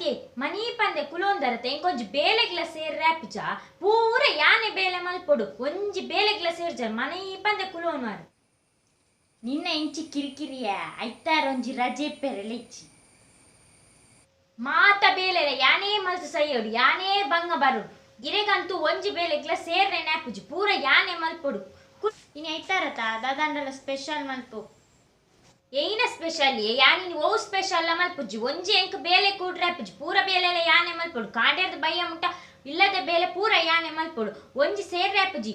ಅತ್ತೆ ಮನಿ ಪಂದೆ ಕುಲೋಂದರತೆ ಇಂಕೊಂಜಿ ಬೇಲೆಗ್ಲ ಸೇರ್ ರ್ಯಾಪಿಜ ಪೂರ ಯಾನೆ ಬೇಲೆ ಮಲ್ಪೊಡು ಒಂಜಿ ಬೇಲೆಗ್ಲ ಸೇರ್ಜ ಮನಿ ಪಂದೆ ಕುಲೋನ್ವಾರು ನಿನ್ನ ಇಂಚಿ ಕಿರಿಕಿರಿಯ ಐತಾರೊಂಜಿ ರಜೆ ಪೆರಳಿಚ್ಚಿ ಮಾತ ಬೇಲೆರೆ ಯಾನೇ ಮಲ್ತು ಸೈಯೋಡು ಯಾನೇ ಬಂಗ ಬರುಡು ಗಿರೆಗಂತೂ ಒಂಜಿ ಬೇಲೆಗ್ಲ ಸೇರ್ರೆ ನ್ಯಾಪುಜಿ ಪೂರ ಯಾನೆ ಮಲ್ಪೊಡು ಇನ್ನು ಐತಾರತ ದಾದಾಂಡಲ ಸ್ಪೆಷಲ್ ಮಲ್ಪು ಏನ ಸ್ಪೆಷಲ್ ಯಾನಿ ಓ ಸ್ಪೆಷಲ್ ಮಲ್ಪುಜಿ ಒಂಜಿ ಎಂಕ್ ಬೇಲೆ ಕೂಡ್ರಾಪುಜಿ ಪೂರ ಬೇಲೆಲ ಯಾನೆ ಮಲ್ಪೊಡು ಕಾಂಡ್ಯದ ಬಯ್ಯ ಮುಟ್ಟ ಇಲ್ಲದ ಬೇಲೆ ಪೂರ ಯಾನೆ ಮಲ್ಪೊಡು ಒಂಜಿ ಸೇರ್ರಾಪುಜಿ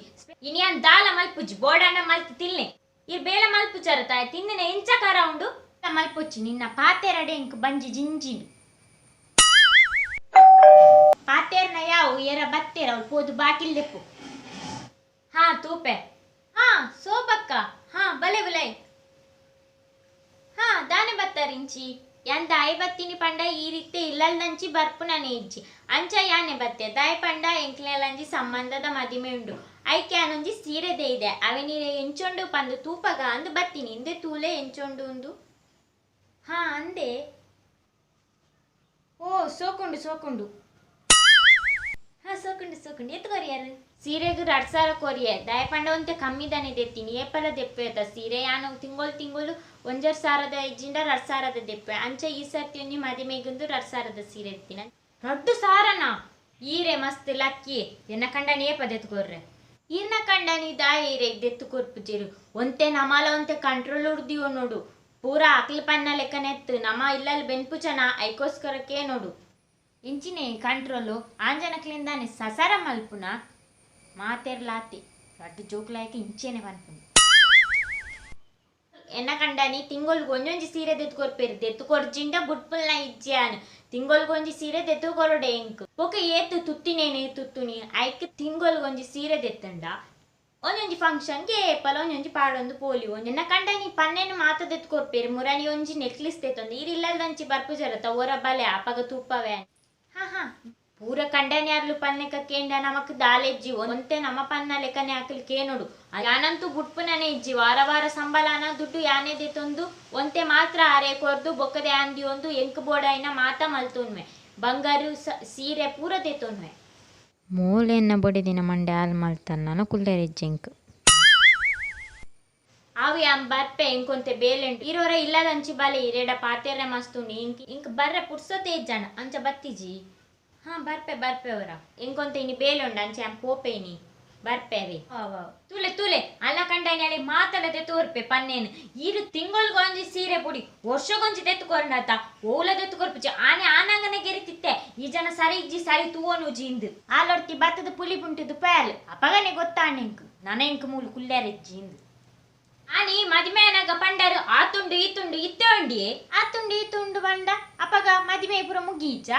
ಇನಿಯನ್ ದಾಲ ಮಲ್ಪುಜಿ ಬೋಡಾಂಡ ಮಲ್ತು ತಿಲ್ನೆ ಈ ಬೇಲೆ ಮಲ್ಪುಜರತ ತಿಂದಿನ ಎಂಚ ಕಾರ ಉಂಡು ಮಲ್ಪುಚ್ಚಿ ನಿನ್ನ ಪಾತೆರಡೆ ಎಂಕ್ ಬಂಜಿ ಜಿಂಜಿಂಡು ಪಾತೆರ್ನ ಯಾವು ಎರ ಬತ್ತೆರ ಅವ್ಳು ಪೋದು ಬಾಕಿಲ್ ದೆಪ್ಪು ಹಾ ತೂಪೆ ಹಾ ಸೋಬಕ್ಕ ಹಾ ಬಲೆ ಬಲೆ ಹಾ ದಾನೆ ಬತ್ತಾರಿಂಚಿ ಎಂದ ಐವತ್ತಿನಿ ಪಂಡ ಈ ರೀತಿ ಇಲ್ಲಲ್ದಂಚಿ ಬರ್ಪುನನೆ ಇಜ್ಜಿ ಅಂಚ ಯಾನೆ ಬತ್ತೆ ದಾಯ ಪಂಡ ಎಂಕ್ಲೆಲಂಜಿ ಸಂಬಂಧದ ಮದಿಮೆ ಉಂಡು ಐಕೆ ಅನೊಂಜಿ ಸೀರೆದೆ ಇದೆ ಅವೆ ನೀರೆ ಎಂಚೊಂಡು ಪಂದು ತೂಪಗ ಅಂದು ಬತ್ತೀನಿ ಇಂದೆ ತೂಲೆ ಎಂಚೊಂಡು ಉಂದು ಹಾ ಅಂದೆ ಓ ಸೋಕುಂಡು ಸೋಕುಂಡು ಹಾ ಸೋಕುಂಡು ಸೋಕುಂಡು ಎತ್ತು ಕೊರಿಯಾರು ಸೀರೆಗೆ 2,000 ಕೊರಿಯೆ ದಾಯ ಪಂಡ ಒಂತೆ ಕಮ್ಮಿ ದನೆ ದೆತ್ತೀನಿ ಏಪಲ ದೆಪ್ಪೆತ ಸೀರೆ ಯಾನು ತಿಂಗಳು 1,000 ಇಜ್ಜಿಂದ 2,000 ದೆಪ್ಪೆ ಅಂಚ ಈ ಸರ್ತಿ ಒಂಜಿ ಮದಿಮೆಗೊಂದು 2,000 ಸೀರೆ ಎತ್ತಿನ ದೊಡ್ಡ ಸಾರನಾ ಈರೆ ಮಸ್ತ್ ಲಕ್ಕಿ ಎನ್ನ ಕಂಡನಿ ಏಪ ದೆತ್ಕೊರ್ರೆ ಇನ್ನ ಕಂಡನಿ ದಾಯ ಈರೆ ದೆತ್ತು ಕೊರ್ಪುಜೇರು ಒಂತೆ ನಮಲ ಒಂತೆ ಕಂಟ್ರೋಲ್ ಉಡ್ದಿವೋ ನೋಡು ಪೂರ ಅಕ್ಲ ಪನ್ನ ಲೆಕ್ಕನೆತ್ತು ನಮ ಇಲ್ಲಲ್ಲಿ ಬೆನ್ಪುಚನ ಐಕೋಸ್ಕರಕ್ಕೆ ನೋಡು ಇಂಚಿನೇ ಕಂಟ್ರೋಲು ಆಂಜನಕ್ಲಿಂದಾನೆ ಸಸರ ಮಲ್ಪುನ ಮಾತೆರ್ಲಾತಿ ರಡ್ಡು ಜೋಕ್ಲಾಯಕ್ಕೆ ಇಂಚೇನೆ ಪನ್ಪುಂಡು ಎನ್ನ ಕಂಡನಿ ತಿಂಗೊಲ್ಗೆ ಒಂಜೊಂಜಿ ಸೀರೆ ದೆತ್ಕೊರ್ಪೇರು ದೆತ್ತುಕೊರ್ಜಿಂಡ ಬುಟ್ಪುಲ್ನ ಇಜ್ಜಾನು ತಿಂಗೊಲ್ಗೊಂಜಿ ಸೀರೆ ದೆತ್ತುಕೊರೊಡೆ ಎಂಕ್ ಬೊಕ ಏತು ತುತ್ತಿನೇನೆ ತುತ್ತುನಿ ಐಕ್ ತಿಂಗೊಲ್ಗೊಂಜಿ ಸೀರೆ ದೆತ್ತಂಡ ಒಂಜೊಂಜಿ ಫಂಕ್ಷನ್ಗೆ ಏಪಲ ಒಂಜೊಂಜಿ ಪಾಡೊಂದು ಪೋಲಿ ಎನ್ನ ಕಂಡನಿ ಪನ್ನೆನು ಮಾತ ದೆತ್ಕೊರ್ಪೇರು ಮುರನಿ ಒಂಜಿ ನೆಕ್ಲಿಸ್ ದೆತ್ತೊಂದು ಈರಿಲ್ಲದಂಚಿ ಬರ್ಪು ಜರತ ಒರ ಬಲೆ ಅಪಗ ತುಪ್ಪವೇ ಹಾ ಹಾ ಪೂರ ಕಂಡನಿ ಅರ್ಲು ಪನ್ನೆಕ ಕೇಂಡ ನಮಕ್ ದಾಲೆಜ್ಜಿ ಒಂತೆ ನಮ ಪನ್ನ ಲೆಕ್ಕನೆ ಹಾಕಲಿಕ್ಕೆ ನೋಡು ಯಾನಂತೂ ಬುಟ್ಪುನನೆ ಇಜ್ಜಿ ವಾರ ವಾರ ಸಂಬಳನ ದುಡ್ಡು ಯಾನೆ ದೆತ್ತೊಂದು ಒಂತೆ ಮಾತ್ರ ಆರೆ ಕೊರ್ದು ಬೊಕ್ಕದೆ ಅಂದಿ ಒಂದು ಎಂಕ್ ಬೋಡಾಯಿನ ಮಾತ ಮಲ್ತೊನ್ವೆ ಬಂಗಾರು ಸೀರೆ ಪೂರ ದೆತ್ತೊನ್ವೆ ಮೂಲೆನ್ನ ಬೊಡೆದಿನ ಮಂಡೆ ಹಾಲು ಮಲ್ತನ್ನ ಕುಲ್ಲೆರಿಜ್ಜೆಂಕ್ ಅವು ಬರ್ಪೆ ಇಂಕೊಂತೆ ಬೇಲೆಂಟು ಇರೋರ ಇಲ್ಲದಂಚಿ ಬಲೆ ಇರೆಡ ಪಾತೆರೆ ಮಸ್ತುಂಡು ಇಂಕ್ ಬರ್ರೆ ಪುಡ್ಸೋತೆ ಇಜ್ಜಣ ಅಂಚ ಬತ್ತಿಜಿ ಹಾ ಬರ್ಪೆ ಅವರ ಇಂಕೊಂತೆ ಇನಿ ಬೇಲೆ ಉಂಡು ಅಂಚೆ ಪೋಪೇನಿ ಬರ್ಪೇವೆ ತುಲೆ ತುಲೆ ಅಲ್ಲ ಕಂಡನಿ ಅಳಿ ಮಾತಲ್ಲದೆ ತೋರ್ಪೆ ಪನ್ನೇನು ಈರು ತಿಂಗೊಳ್ಗೊಂಜಿ ಸೀರೆ ಪುಡಿ ವರ್ಷಗೊಂಜಿ ದೆತ್ತುಕೊಂಡಾತ ಓಲ ದೆತ್ತುಕೊರ್ಪುಜಿ ಆನೆ ಆನಂಗನೆ ಗೆರಿತಿತ್ತೆ ಈ ಜನ ಸರಿ ಇಜ್ಜಿ ಸರಿ ತೂವನು ಜಿಂದು ಆಲೊಡ್ತಿ ಬತ್ತದ ಪುಲಿ ಪುಂಟಿದು ಪ್ಯಾಲ್ ಅಪಗನೆ ಗೊತ್ತಾಣೆಂಕ್ ನನಂಕ್ ಮೂಲು ಕುಲ್ಲೆರಿಜ್ಜಿಂದು ಆನಿ ಮದಿಮೆನಾಗ ಪಂಡರು ಆತುಂಡು ಈತುಂಡು ಇತ್ತೆ ಉಂಡಿ ಆತುಂಡು ಈತುಂಡು ಬಂಡ ಅಪಗ ಮದಿಮೆ ಪುರ ಮುಗೀಚ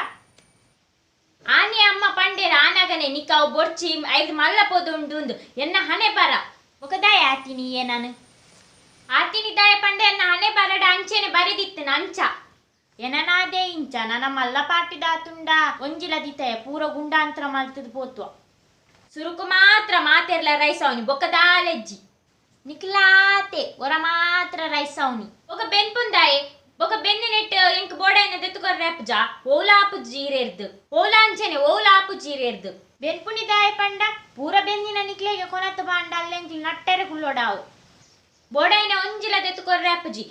ಆನೆ ಅಮ್ಮ ಪಂಡೇರ ಆನಾಗನೆ ನಿಕಾವು ಬೊರ್ಚಿ 5 ಮಲ್ಲ ಪೋದುಂಡು ಎನ್ನ ಹಣೆ ಬರ ఒక ದಾಯ ಆತಿನಿ ನಾನು ಆತಿನಿ ದಾಯ ಪಂಡೆ ಎನ್ನ ಹಣೆ ಬರಡ ಅಂಚೆನೆ ಬರೆದಿತ್ತು ಅಂಚ ಎನನಾದೆ ಇಂಚ ನನ್ನ ಮಲ್ಲ ಪಾಟಿದಾತುಂಡ ಒಂಜಿಲದಿತೆ ಪೂರ ಗುಂಡಾಂತರ ಮಲ್ತದ ಪೋತ್ವ ಸುರುಕು ಮಾತ್ರ ಮಾತೆರ್ಲ ರೈಸವನಿ ಬೊಕ್ಕದಾಲೆಜ್ಜಿ ನಿಕ್ಲಾತೆ ಒರ ಮಾತ್ರ ರೈಸವನಿ ఒక ಬೆನ್ಪುಂದಾಯೆ ఒక ಬೆನ್ನಿ ನೆಟ್ ಎಂಕ್ ಬೋಡೈನ ದೆತ್ತುಕೊರ್ರೆಪ್ಜ ಓಲಾಪು ಜೀರೆರ್ದು ಓಲಾ ಅಂಚೆನೆ ಓಲಾಪು ಜೀರೆರ್ದು ಬೆನ್ಪುನಿದಾಯ ಪಂಡ ಪೂರ ಬೆನ್ನಿನ ನಿಕ್ಲೆಗೆ ಕೊನತ್ತ ಬಾಂಡ ಅಲ್ಲೆಂಕ್ಲಿ ನಟ್ಟೆರೆ ಕುಲ್ಲೋಡಾವು ಬೋಡೈನ ಒಂಜಿಲ ದೆತ್ತುಕೊರ್ರೆಪ್ಜಿ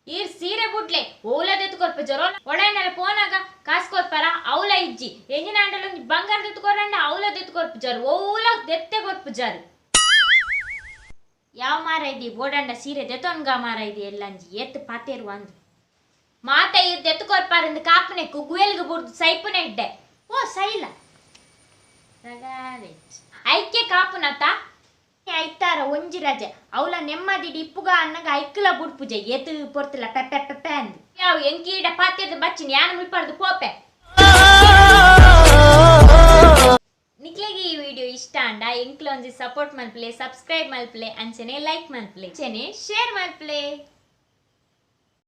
ಈರ್ ಸೀರೆ ಬುಡ್ಲೆ ಓಲ ದೆತ್ತುಕೊರ್ಪಜರೋ ಒಡೈನಲ ಪೋನಾಗ ಕಾಸ್ಕೊರ್ಪರ ಅವಲ ಇಜ್ಜಿ ಎಂಜಿನಾಂಡಲ ಒಂಜಿ ಬಂಗಾರ ದೆತ್ತುಕೊರ್ರಂಡ ಅವಲ ದೆತ್ತುಕೊರ್ಪಜಾರು ಓಲ ದೆತ್ತೆ ಕೊರ್ಪಜಾರು ಯಾವ ಮಾರ ಇದಿ ಬೋಡಂಡ ಸೀರೆ ದೆತ್ತೊನ್ಗ ಮಾರ ಇದಿ ಎಲ್ಲಂಜಿ ಎತ್ತು ಪಾತೇರು ಅಂದು ಮಾತ ಇರ್ ದೆತ್ತುಕೊರ್ಪಾರಂದು ಕಾಪನೆ ಕುಗುವೆಲ್ಗ ಬುಡ್ದು ಸೈಪುನೆ ಇಡ್ಡೆ ಓ ಸೈಲ ಐಕ್ಯ ಕಾಪುನತ ಐತಾರ ಒಂಜಿ ರಜೆ ಅವಳ ನೆಮ್ಮದಿ ಇಪ್ಪುಗ ಅನ್ನಗ ಐಕ್ಲ ಬುಡ್ಪುಜೆ ಎತ್ತು ಪೊರ್ತಲ ಪೆಪ್ಪೆ ಪೆಪ್ಪೆ ಅಂದು ಯಾವ ಎಂಕೀಡ ಪಾತೇರ್ದು ಬಚ್ಚಿನ ಯಾನು ಮುಲ್ಪಡ್ದು ಪೋಪೆ ನಿಕ್ಲೆಗೆ ಈ ವಿಡಿಯೋ ಇಷ್ಟ ಅಂಡ ಎಂಕ್ಲ ಒಂಜಿ ಸಪೋರ್ಟ್ ಮಲ್ಪ್ಲೆ ಸಬ್ಸ್ಕ್ರೈಬ್ ಮಲ್ಪ್ಲೆ ಅಂಚನೆ ಲೈಕ್ ಮಲ್ಪ್ಲೆ ಅಂಚನೆ ಶೇರ್ ಮಲ್ಪ್ಲೆ.